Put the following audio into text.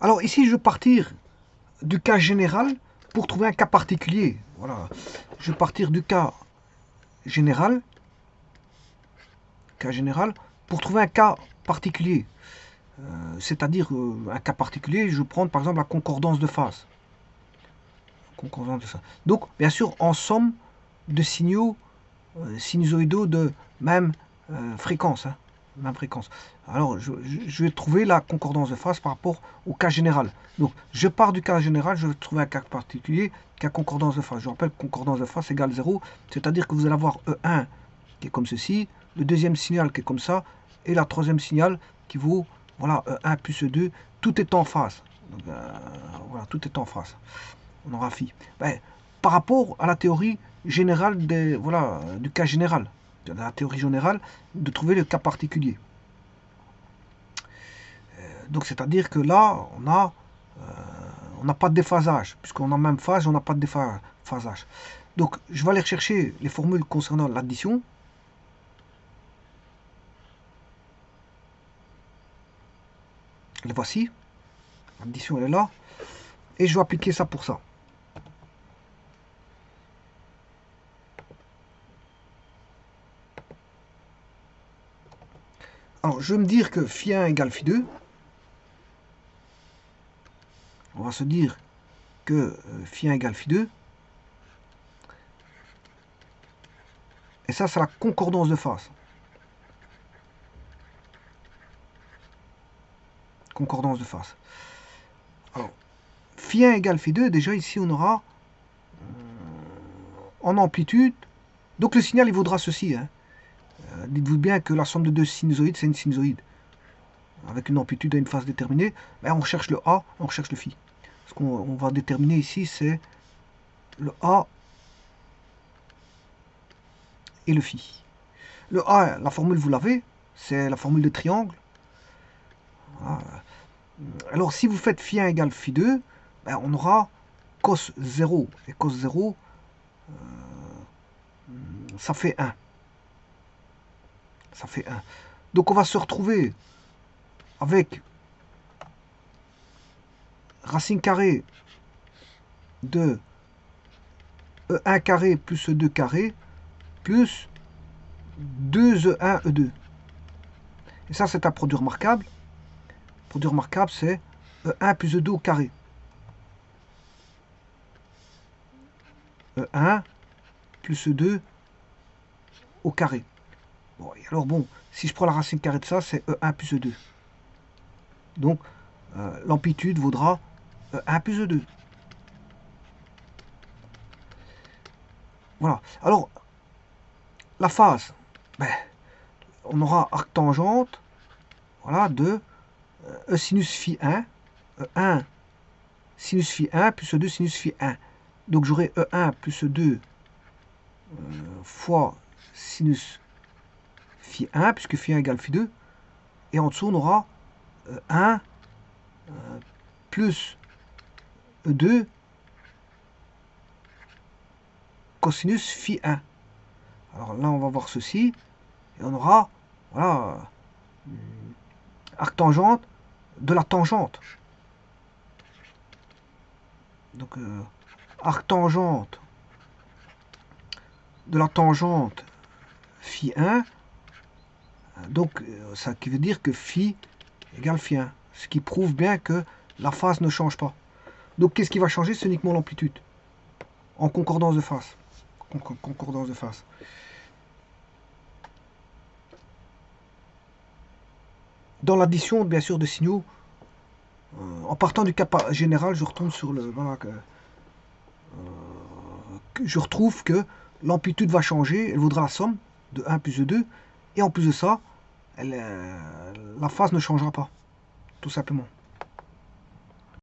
Alors ici, je vais partir du cas général pour trouver un cas particulier. Voilà. Je vais partir du cas général pour trouver un cas particulier. C'est-à-dire un cas particulier, je vais prendre par exemple la concordance de phase. Donc, bien sûr, en somme de signaux sinusoïdaux de même fréquence. Même fréquence. Alors, je vais trouver la concordance de phase par rapport au cas général. Donc, je pars du cas général, je vais trouver un cas particulier qui a concordance de phase. Je rappelle que concordance de phase égale 0, c'est-à-dire que vous allez avoir E1 qui est comme ceci, le deuxième signal qui est comme ça, et la troisième signal qui vaut, voilà, E1 plus E2, tout est en phase. Donc, voilà, tout est en phase. On aura phi. Ben, par rapport à la théorie générale voilà, du cas général, de la théorie générale, de trouver le cas particulier. Donc c'est-à-dire que là, on n'a pas de déphasage, puisqu'on a même phase, on n'a pas de déphasage. Donc je vais aller chercher les formules concernant l'addition. Les voici. L'addition, elle est là. Et je vais appliquer ça pour ça. Alors, je vais me dire que phi1 égale phi2. On va se dire que phi1 égale phi2. Et ça, c'est la concordance de phase. Concordance de phase. Alors, phi1 égale phi2, déjà ici, on aura en amplitude. Donc, le signal, il vaudra ceci. Hein. Dites-vous bien que la somme de deux sinusoïdes, c'est une sinusoïde. Avec une amplitude à une phase déterminée, ben, on cherche le A, on recherche le phi. Ce qu'on va déterminer ici, c'est le A et le phi. Le A, la formule, vous l'avez, c'est la formule de triangle. Voilà. Alors, si vous faites phi1 égale phi2, ben, on aura cos 0. Et cos 0, ça fait 1. Ça fait 1. Donc, on va se retrouver avec racine carrée de E1 carré plus E2 carré plus 2E1, E2. Et ça, c'est un produit remarquable. Le produit remarquable, c'est E1 plus E2 au carré. E1 plus E2 au carré. Bon, et alors bon, si je prends la racine carrée de ça, c'est E1 plus E2. Donc, l'amplitude vaudra E1 plus E2. Voilà. Alors, la phase, ben, on aura arc tangente, voilà, de E sinus phi 1, E1 sinus phi 1 plus E2 sinus phi 1. Donc j'aurai E1 plus E2 fois sinus phi 1, puisque phi 1 égale phi 2. Et en dessous, on aura 1 plus E2 cosinus phi 1. Alors là, on va voir ceci. Et on aura, voilà, arc tangente de la tangente. Donc, arc tangente de la tangente phi 1. Donc, ça qui veut dire que phi égale phi 1. Ce qui prouve bien que la phase ne change pas. Donc, qu'est-ce qui va changer? C'est uniquement l'amplitude. En concordance de phase. Concordance de phase. Dans l'addition, bien sûr, de signaux, en partant du cas général, je retombe sur le... Voilà, je retrouve que l'amplitude va changer, elle vaudra la somme de 1 plus 2, et en plus de ça, la phase ne changera pas, tout simplement.